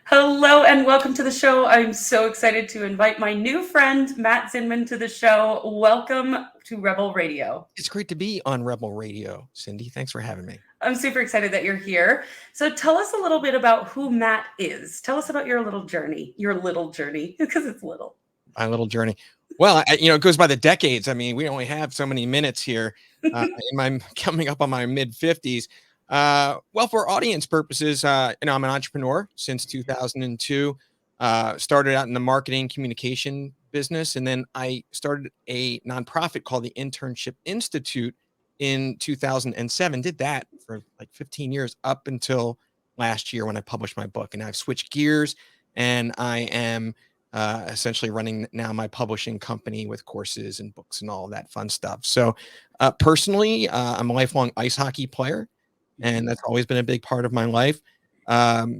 Hello and welcome to the show. I'm so excited to invite my new friend, Matt Zinman, to the show. Welcome to Rebel Radio. It's great to be on Rebel Radio, Cindy. Thanks for having me. I'm super excited that you're here. So tell us a little bit about who Matt is. Tell us about your little journey, because it's little. My little journey. Well, it goes by the decades. I mean, we only have so many minutes here. In my coming up on my mid 50s. Well, for audience purposes, I'm an entrepreneur since 2002. Started out in the marketing communication business, and then I started a nonprofit called the Internship Institute in 2007. Did that for like 15 years up until last year when I published my book. And I've switched gears, and I am essentially running now my publishing company with courses and books and all of that fun stuff. So personally, I'm a lifelong ice hockey player, and that's always been a big part of my life.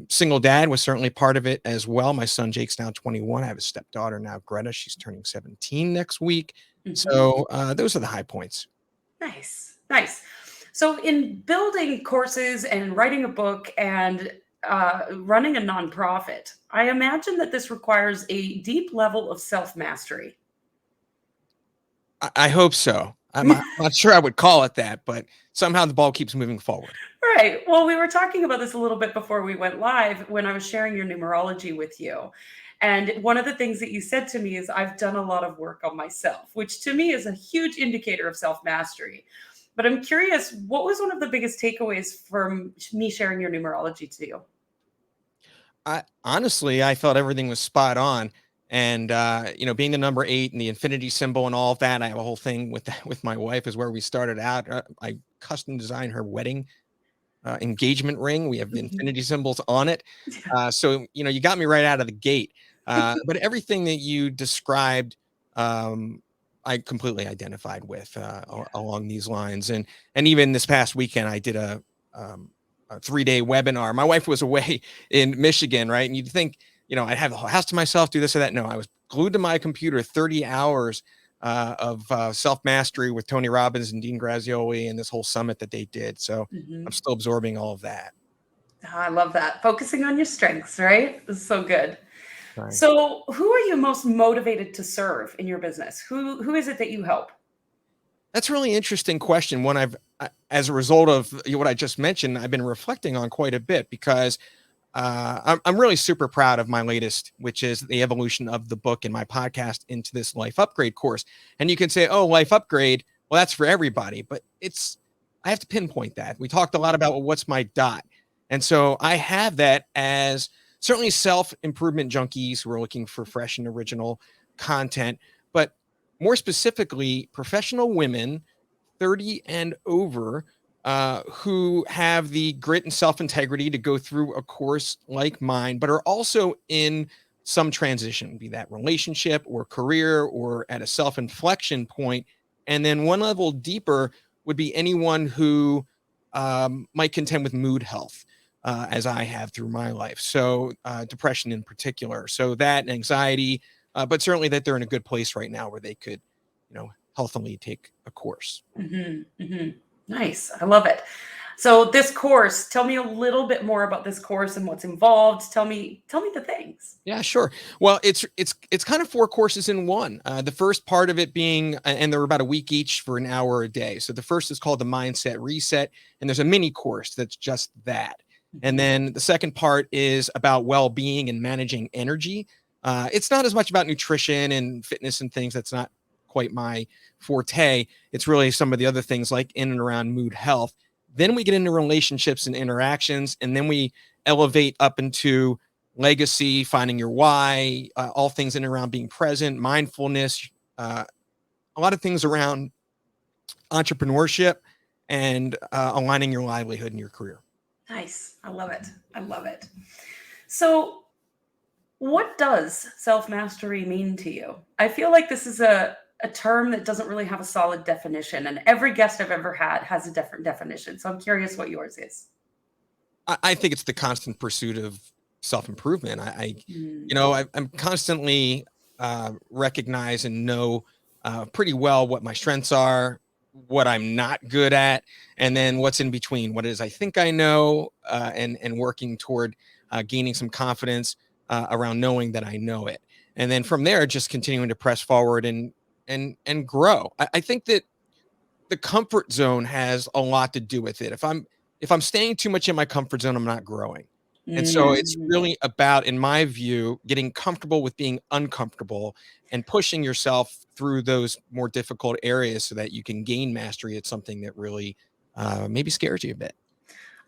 Single dad was certainly part of it as well. My son Jake's now 21. I have a stepdaughter now, Greta. She's turning 17 next week. So those are the high points. Nice, nice. So in building courses and writing a book and running a nonprofit, I imagine that this requires a deep level of self-mastery. I hope so. I'm not sure I would call it that, but somehow the ball keeps moving forward. Right. Well, we were talking about this a little bit before we went live when I was sharing your numerology with you. And one of the things that you said to me is, I've done a lot of work on myself, which to me is a huge indicator of self-mastery. But I'm curious, what was one of the biggest takeaways from me sharing your numerology to you? I thought everything was spot on. And being the number 8 and the infinity symbol and all of that, I have a whole thing with that with my wife is where we started out. I custom designed her wedding engagement ring. We have the infinity symbols on it. So you got me right out of the gate. But everything that you described, I completely identified with along these lines. And even this past weekend, I did a 3-day webinar. My wife was away in Michigan, right? And you'd think, I'd have the whole house to myself, do this or that. No, I was glued to my computer 30 hours of self-mastery with Tony Robbins and Dean Grazioli and this whole summit that they did. So I'm still absorbing all of that. I love that. Focusing on your strengths, right? It's so good. Right. So who are you most motivated to serve in your business? Who is it that you help? That's a really interesting question. One as a result of what I just mentioned, I've been reflecting on quite a bit because I'm really super proud of my latest, which is the evolution of the book and my podcast into this life upgrade course. And you can say, oh, life upgrade. Well, that's for everybody, but I have to pinpoint that. We talked a lot about, well, what's my dot? And so I have that as certainly self-improvement junkies who are looking for fresh and original content, but more specifically, professional women 30 and over who have the grit and self-integrity to go through a course like mine, but are also in some transition, be that relationship or career or at a self-inflection point. And then one level deeper would be anyone who might contend with mood health, as I have through my life. So depression in particular. So that and anxiety, but certainly that they're in a good place right now where they could, healthily take a course. Nice. I love it. So this course, tell me a little bit more about this course and what's involved. Tell me the things. Yeah, sure. Well, it's kind of 4 courses in one. The first part of it being, and they're about a week each for an hour a day. So the first is called the Mindset Reset, and there's a mini course that's just that. And then the second part is about well-being and managing energy. It's not as much about nutrition and fitness and things. That's not quite my forte. It's really some of the other things like in and around mood health. Then we get into relationships and interactions, and then we elevate up into legacy, finding your why, all things in and around being present, mindfulness, a lot of things around entrepreneurship and aligning your livelihood and your career. Nice. I love it. I love it. So what does self-mastery mean to you? I feel like this is a term that doesn't really have a solid definition, and every guest I've ever had has a different definition. So I'm curious what yours is. I think it's the constant pursuit of self-improvement. I'm constantly recognize and know pretty well what my strengths are, what I'm not good at, and then what's in between, what it is I think I know, and working toward gaining some confidence around knowing that I know it. And then from there, just continuing to press forward and grow. I think that the comfort zone has a lot to do with it. If I'm staying too much in my comfort zone, I'm not growing. And so it's Mm. really about, in my view, getting comfortable with being uncomfortable and pushing yourself through those more difficult areas so that you can gain mastery at something that really maybe scares you a bit.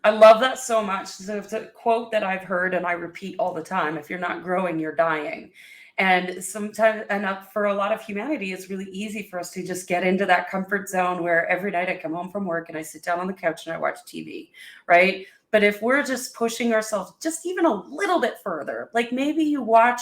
I love that so much. So it's a quote that I've heard and I repeat all the time: if you're not growing, you're dying. And sometimes, for a lot of humanity, it's really easy for us to just get into that comfort zone where every night I come home from work and I sit down on the couch and I watch TV, right? But if we're just pushing ourselves just even a little bit further, like maybe you watch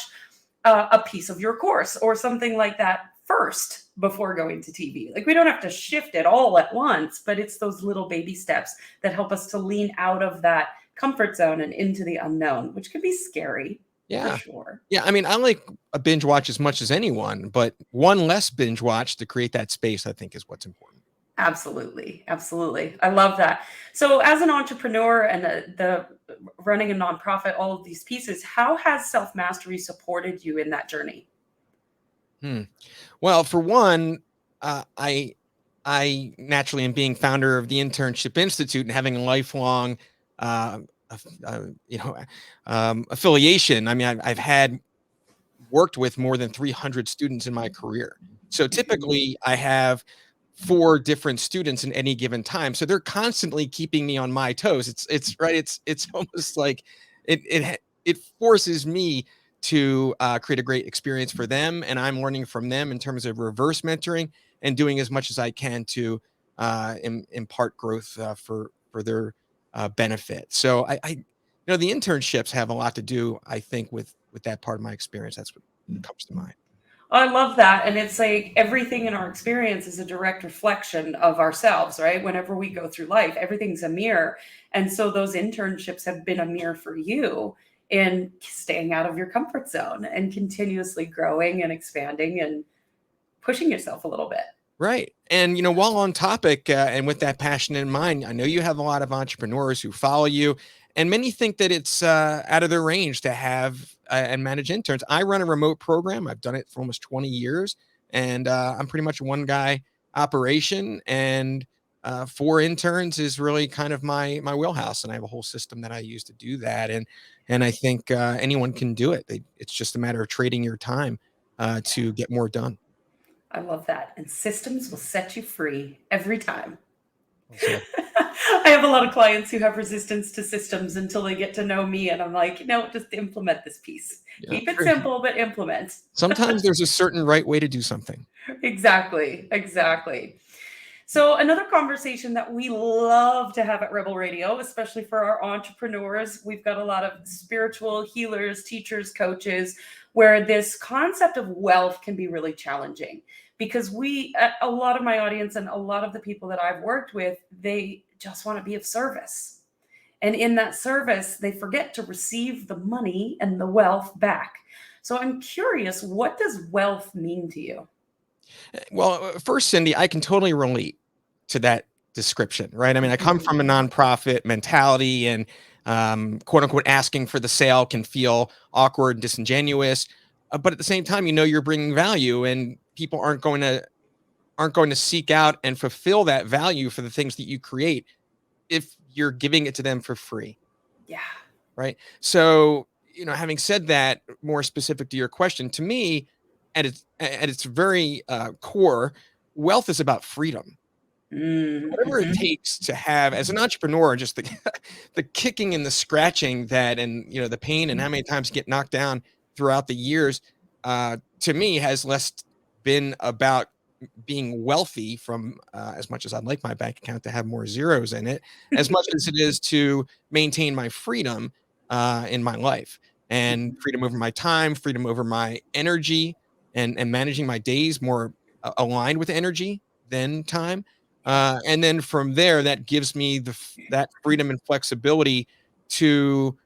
a piece of your course or something like that first before going to TV. Like we don't have to shift it all at once, but it's those little baby steps that help us to lean out of that comfort zone and into the unknown, which can be scary for Yeah. sure. Yeah. I mean, I like a binge watch as much as anyone, but one less binge watch to create that space, I think, is what's important. Absolutely. Absolutely. I love that. So, as an entrepreneur and the running a nonprofit, all of these pieces, how has self mastery supported you in that journey? Hmm. Well, for one, I naturally am being founder of the Internship Institute and having a lifelong, uh, you know, affiliation. I mean, I've had worked with more than 300 students in my career. So Mhm. typically, I have four different students in any given time. So they're constantly keeping me on my toes. It's right. It's almost like it forces me to create a great experience for them, and I'm learning from them in terms of reverse mentoring and doing as much as I can to impart growth for their benefit. So the internships have a lot to do, I think, with that part of my experience. That's what comes to mind. I love that. And it's like everything in our experience is a direct reflection of ourselves, right? Whenever we go through life, everything's a mirror. And so those internships have been a mirror for you in staying out of your comfort zone and continuously growing and expanding and pushing yourself a little bit. Right. And, while on topic and with that passion in mind, I know you have a lot of entrepreneurs who follow you, and many think that it's out of their range to have and manage interns. I run a remote program. I've done it for almost 20 years, and I'm pretty much a one guy operation. And four interns is really kind of my wheelhouse, and I have a whole system that I use to do that. And I think anyone can do it. It's just a matter of trading your time to get more done. I love that. And systems will set you free every time. Well said. I have a lot of clients who have resistance to systems until they get to know me. And I'm like, no, just implement this piece. Yeah. Keep it simple, but implement. Sometimes there's a certain right way to do something. Exactly. Exactly. So, another conversation that we love to have at Rebel Radio, especially for our entrepreneurs, we've got a lot of spiritual healers, teachers, coaches, where this concept of wealth can be really challenging because a lot of my audience and a lot of the people that I've worked with, they just want to be of service. And in that service, they forget to receive the money and the wealth back. So, I'm curious, what does wealth mean to you? Well, first, Cindy, I can totally relate to that description, right? I mean, I come from a Mhm. nonprofit mentality, and quote unquote asking for the sale can feel awkward, disingenuous. But at the same time, you're bringing value, and people aren't going to seek out and fulfill that value for the things that you create if you're giving it to them for free. Yeah. Right. So, having said that, more specific to your question, to me, at its very core, wealth is about freedom. Whatever it Mhm. takes to have, as an entrepreneur, just the the kicking and the scratching that, and the pain and how many times you get knocked down throughout the years, to me has less been about being wealthy from as much as I'd like my bank account to have more zeros in it, as much as it is to maintain my freedom in my life, and freedom over my time, freedom over my energy, and managing my days more aligned with energy than time. And then from there, that gives me that freedom and flexibility to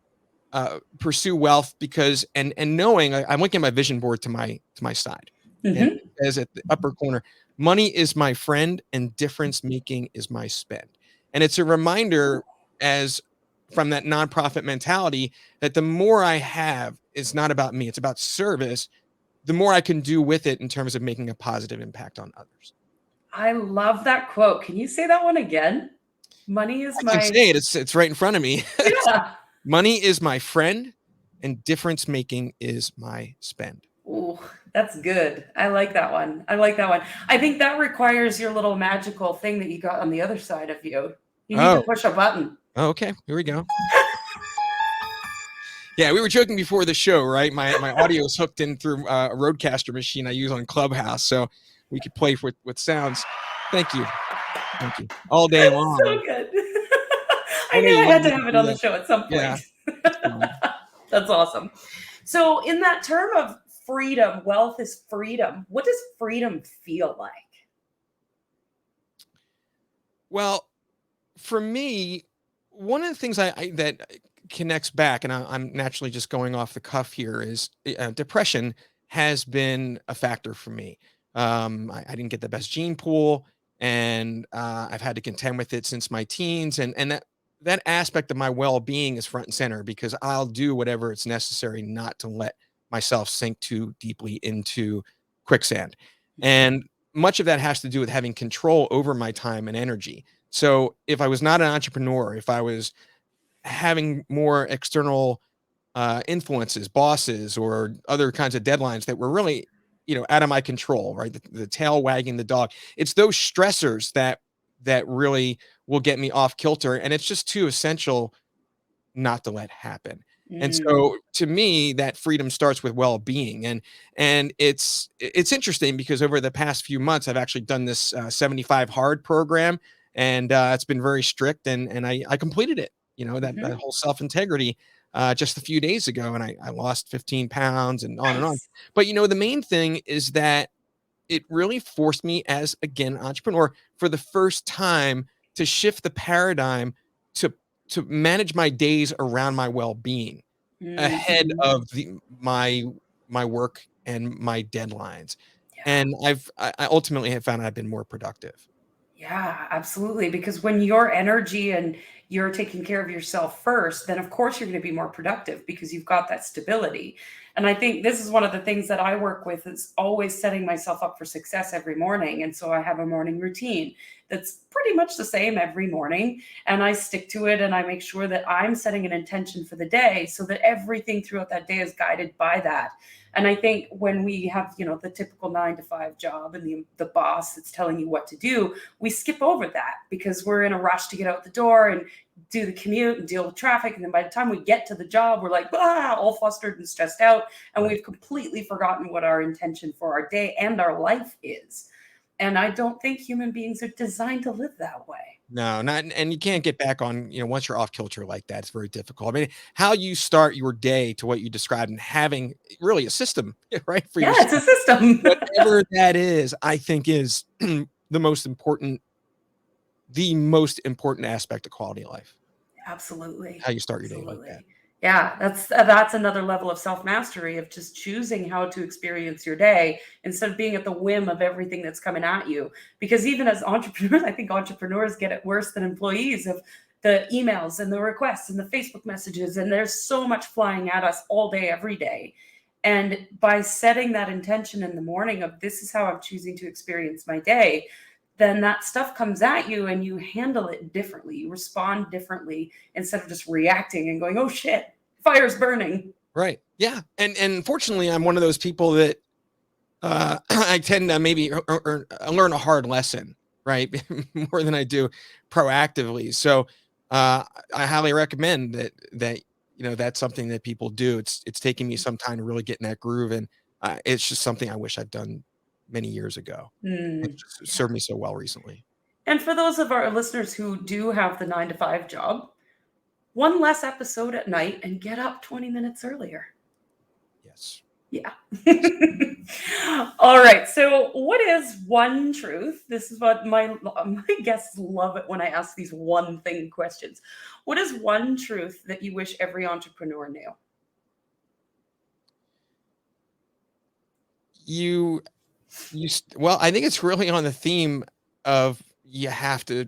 pursue wealth, because and knowing I'm looking at my vision board to my side, and Mhm. it says at the upper corner, money is my friend and difference making is my spend. And it's a reminder, as from that nonprofit mentality that the more I have, it's not about me, it's about service, the more I can do with it in terms of making a positive impact on others. I love that quote. Can you say that one again? Money is I can my, say it, it's right in front of me. yeah. Money is my friend, and difference making is my spend. Ooh, that's good. I like that one. I like that one. I think that requires your little magical thing that you got on the other side of you. You need to Oh, push a button. okay. Here we go. Yeah, we were joking before the show, right? My audio is hooked in through a Roadcaster machine I use on Clubhouse, so we could play with sounds. Thank you, thank you. All day long. So good. I I know knew you I wanted had me to to have it do on the that. show at some Yeah, point. it's fine. That's awesome. So, in that term of freedom, wealth is freedom. What does freedom feel like? Well, for me, one of the things that connects back, and I'm naturally just going off the cuff here, is depression has been a factor for me. I didn't get the best gene pool, and I've had to contend with it since my teens, and that aspect of my well being is front and center because I'll do whatever it's necessary not to let myself sink too deeply into quicksand, and much of that has to do with having control over my time and energy. So if I was not an entrepreneur, if I was having more external influences, bosses, or other kinds of deadlines that were really, out of my control, right? The tail wagging the dog. It's those stressors that really will get me off kilter, and it's just too essential not to let happen. And Mm, so to me, that freedom starts with well-being. And it's interesting because over the past few months, I've actually done this 75 hard program, and it's been very strict, and I completed it, that mhm. whole self-integrity just a few days ago, and I lost 15 pounds and on and on. Nice. But the main thing is that it really forced me as, again, an entrepreneur for the first time to shift the paradigm to manage my days around my well-being ahead Mhm. of my work and my deadlines. Yeah. And I ultimately have found I've been more productive. Yeah, absolutely. Because when your energy and you're taking care of yourself first, then of course you're going to be more productive because you've got that stability. And I think this is one of the things that I work with is always setting myself up for success every morning. And so I have a morning routine that's pretty much the same every morning. And I stick to it and I make sure that I'm setting an intention for the day so that everything throughout that day is guided by that. And I think when we have, the typical 9 to 5 job and the boss that's telling you what to do, we skip over that because we're in a rush to get out the door and do the commute and deal with traffic. And then by the time we get to the job, we're like, all flustered and stressed out. And Right. we've completely forgotten what our intention for our day and our life is. And I don't think human beings are designed to live that way. No, not, and you can't get back on, once you're off kilter like that, it's very difficult. I mean, how you start your day to what you described and having really a system, right, for Yeah, it's a yourself, system. whatever that is, I think is the most important aspect of quality of life. Absolutely. How you start your day like that. Absolutely. Yeah, that's another level of self-mastery of just choosing how to experience your day instead of being at the whim of everything that's coming at you. Because even as entrepreneurs, I think entrepreneurs get it worse than employees of the emails and the requests and the Facebook messages. And there's so much flying at us all day, every day. And by setting that intention in the morning of this is how I'm choosing to experience my day, then that stuff comes at you and you handle it differently. You respond differently instead of just reacting and going, oh shit, fire's burning. Right. Yeah. And fortunately, I'm one of those people that I tend to maybe learn a hard lesson, right? More than I do proactively. So I highly recommend that that's something that people do. It's taking me some time to really get in that groove, and it's just something I wish I'd done many years ago. It's Mm, just yeah. served me so well recently. And for those of our listeners who do have the 9 to 5 job, one less episode at night and get up 20 minutes earlier. Yes. Yeah. All right. So, what is one truth? This is what my guests love it when I ask these one thing questions. What is one truth that you wish every entrepreneur knew? You well, I think it's really on the theme of you have to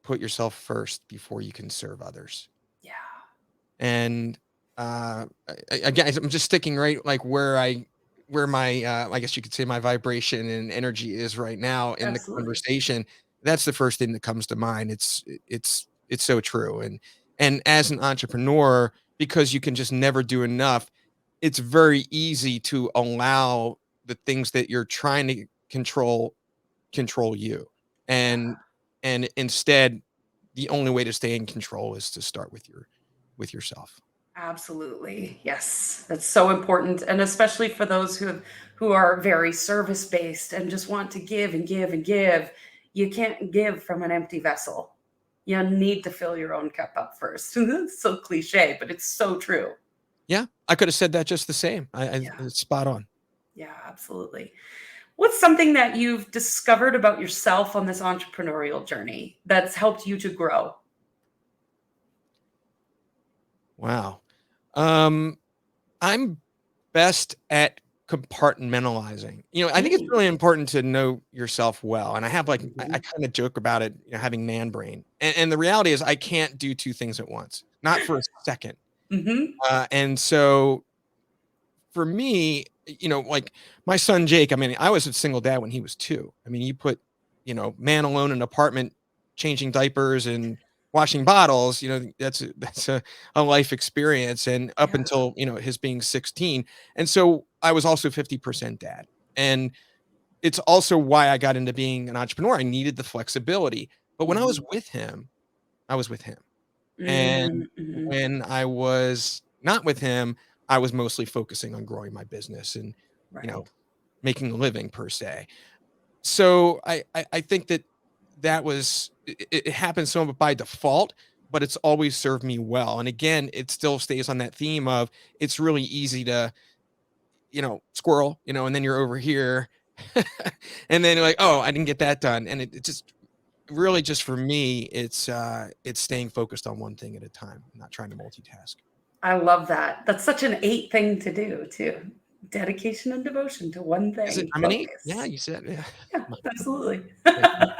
put yourself first before you can serve others. Yeah. And again, I'm just sticking right like where my I guess you could say my vibration and energy is right now in the Absolutely. conversation. That's the first thing that comes to mind. It's so true. And as an entrepreneur, because you can just never do enough, it's very easy to allow the things that you're trying to control you. Yeah. And instead, the only way to stay in control is to start with yourself. Absolutely. Yes. That's so important. And especially for those who are very service based and just want to give and give and give. You can't give from an empty vessel. You need to fill your own cup up first. It's so cliche, but it's so true. Yeah, I could have said that just the same. Yeah. It's spot on. Yeah, absolutely. What's something that you've discovered about yourself on this entrepreneurial journey that's helped you to grow? Wow. Um, I'm best at compartmentalizing. I think it's Mm. really important to know yourself well. And I have I Mhm. kind of joke about it, having man brain. And the reality is I can't do two things at once, not for a second. Mhm. And so for me, like my son Jake, I mean, I was a single dad when he was 2. I mean, you put, man alone in an apartment changing diapers and washing bottles, that's a life experience. And up Yeah. until, his being 16. And so I was also 50% dad. And it's also why I got into being an entrepreneur. I needed the flexibility. But when I was Mhm. with him, I was with him. And Mm, mhm. when I was not with him, I was mostly focusing on growing my business and, you know, Right. making a living per se. So I think that was it happened so by default, but it's always served me well. And again, it still stays on that theme of it's really easy to, squirrel, and then you're over here. And then you're like, oh, I didn't get that done. And it just really just for me, it's staying focused on one thing at a time, not trying to multitask. I love that. That's such an 8 thing to do too. Dedication and devotion to one Is it thing. I'm an 8? Yeah, Focus. you said yeah. Yeah, My absolutely. thank you.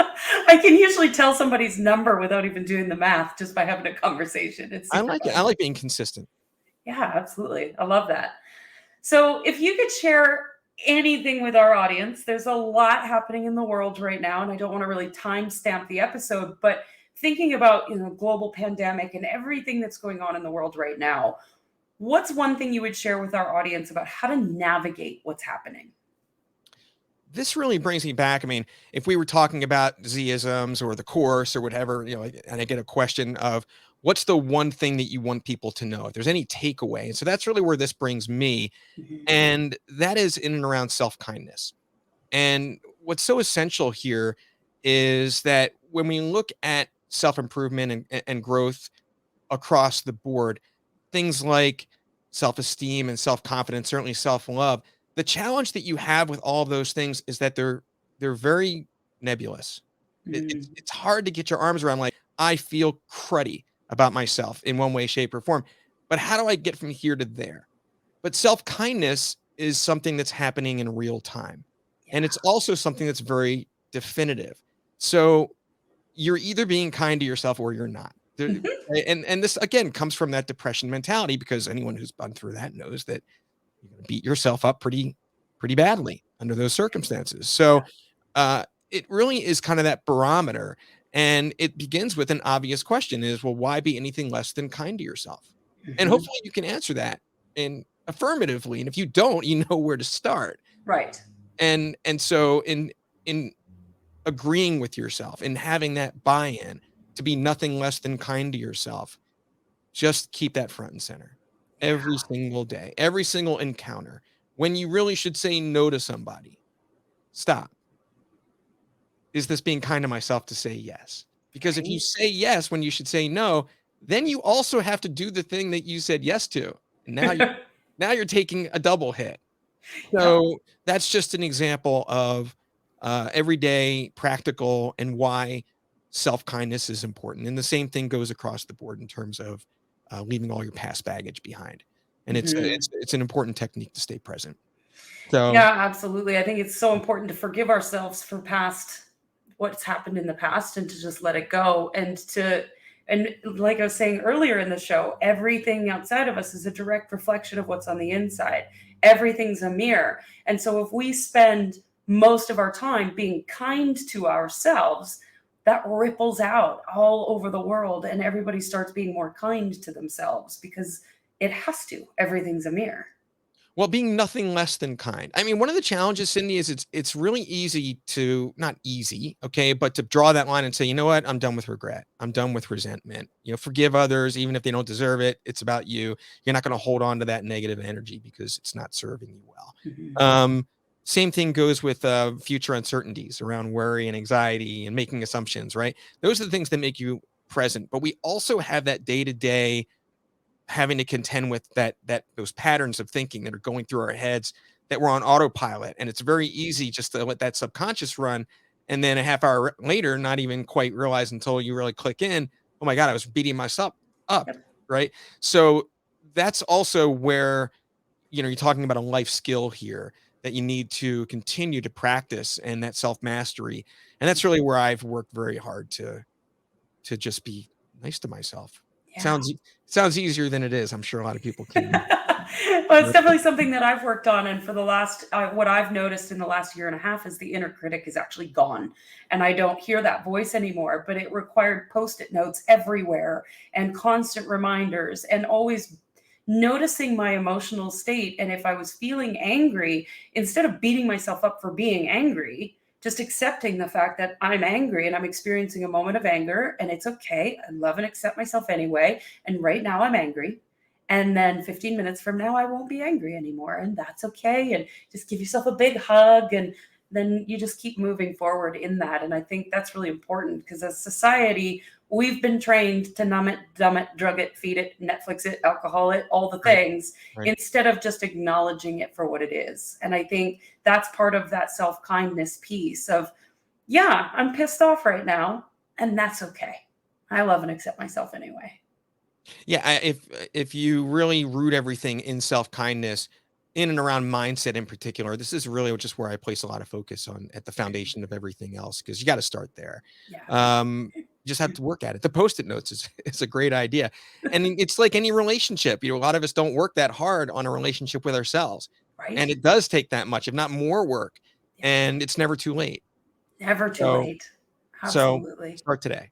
I can usually tell somebody's number without even doing the math just by having a conversation. It's I super like it. I fun. like being consistent. Yeah, absolutely. I love that. So, if you could share anything with our audience, there's a lot happening in the world right now, and I don't want to really timestamp the episode, but thinking about global pandemic and everything that's going on in the world right now, what's one thing you would share with our audience about how to navigate what's happening? This really brings me back. I mean, if we were talking about Z-isms or the course or whatever, and I get a question of what's the one thing that you want people to know, if there's any takeaway. And so that's really where this brings me. Mhm. And that is in and around self-kindness. And what's so essential here is that when we look at self-improvement and growth across the board, things like self-esteem and self-confidence, certainly self-love. The challenge that you have with all of those things is that they're very nebulous. Mm. It's hard to get your arms around like I feel cruddy about myself in one way, shape, or form. But how do I get from here to there? But self-kindness is something that's happening in real time. And it's Yeah. also something that's very definitive. So you're either being kind to yourself or you're not. Mhm. And this again comes from that depression mentality because anyone who's gone through that knows that you're going to beat yourself up pretty badly under those circumstances. Yeah. So it really is kind of that barometer, and it begins with an obvious question: is well, why be anything less than kind to yourself? And Mhm. hopefully, you can answer that in affirmatively. And if you don't, you know where to start. Right. And so in agreeing with yourself and having that buy-in to be nothing less than kind to yourself. Just keep that front and center every Yeah. single day, every single encounter. When you really should say no to somebody, stop. Is this being kind to myself to say yes? Because if you Right. say yes when you should say no, then you also have to do the thing that you said yes to. And now you're taking a double hit. Yep. So that's just an example of everyday practical and why self-kindness is important. And the same thing goes across the board in terms of leaving all your past baggage behind. And it's Mhm. it's it's an important technique to stay present. So Yeah, absolutely. I think it's so important to forgive ourselves for past what's happened in the past and to just let it go and to And like I was saying earlier in the show, everything outside of us is a direct reflection of what's on the inside. Everything's a mirror. And so if we spend most of our time being kind to ourselves, that ripples out all over the world and everybody starts being more kind to themselves because it has to. Everything's a mirror. Well, being nothing less than kind. I mean, one of the challenges, Cindy, is it's really easy to not easy, okay, but to draw that line and say, you know what, I'm done with regret. I'm done with resentment. Forgive others, even if they don't deserve it. It's about you. You're not going to hold on to that negative energy because it's not serving you well. Mhm. Same thing goes with future uncertainties around worry and anxiety and making assumptions, right? Those are the things that make you present. But we also have that day to day having to contend with those patterns of thinking that are going through our heads that we're on autopilot, and it's very easy just to let that subconscious run, and then a half hour later not even quite realize until you really click in, oh my god, I was beating myself up, Yep. right? So that's also where you're talking about a life skill here that you need to continue to practice, and that self mastery, and that's really where I've worked very hard to just be nice to myself. Yeah. Sounds easier than it is. I'm sure a lot of people can. Well, it's definitely something that I've worked on. And for the last, what I've noticed in the last year and a half is the inner critic is actually gone. And I don't hear that voice anymore, but it required post it notes everywhere and constant reminders and always noticing my emotional state. And if I was feeling angry, instead of beating myself up for being angry, just accepting the fact that I'm angry and I'm experiencing a moment of anger and it's okay. I love and accept myself anyway. And right now I'm angry. And then 15 minutes from now, I won't be angry anymore. And that's okay. And just give yourself a big hug. And then you just keep moving forward in that. And I think that's really important because as society, we've been trained to numb it, dumb it, drug it, feed it, Netflix it, alcohol it, all the Right, things, right. instead of just acknowledging it for what it is. And I think that's part of that self kindness piece of, yeah, I'm pissed off right now. And that's okay. I love and accept myself anyway. Yeah, if you really root everything in self-kindness, in and around mindset in particular, this is really just where I place a lot of focus on at the foundation of everything else, because you gotta start there. Yeah. Just have to work at it. The Post-it notes is is a great idea, and it's like any relationship, a lot of us don't work that hard on a relationship with ourselves, Right. and it does take that much, if not more work, Yeah. and it's never too late. Never too So late. so Absolutely. start today.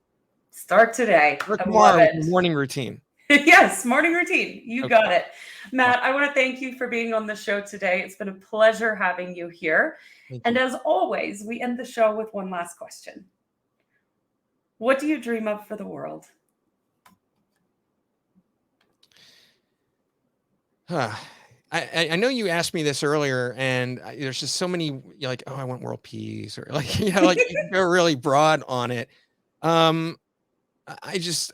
Start today. Start I love tomorrow with it. your morning routine. Yes, morning routine. You Okay, got it. awesome. Matt, I want to thank you for being on the show today. It's been a pleasure having you here. Thank And you. as always, we end the show with one last question. What do you dream of for the world? Huh. I know you asked me this earlier, and there's just so many. You're like, oh, I want world peace, or like, like you go really broad on it. Um, I just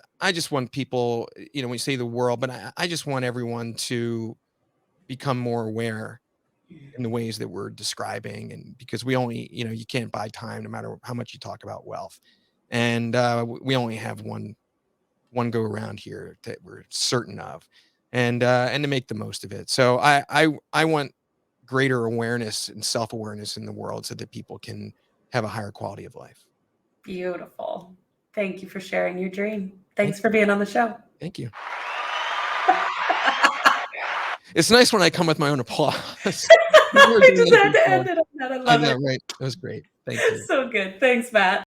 want people, when you say the world, but I just want everyone to become more aware in the ways that we're describing, and because we only, you can't buy time, no matter how much you talk about wealth, and we only have one go around here that we're certain of, and to make the most of it. So I want greater awareness and self-awareness in the world so that people can have a higher quality of life. Beautiful. Thank you for sharing your dream. Thank Thanks for being on the show. thank you. It's nice when I come with my own applause. You're I doing just that had to before. end it on that. I I love know, it. right? That was great. Thank you. So good. Thanks, Matt.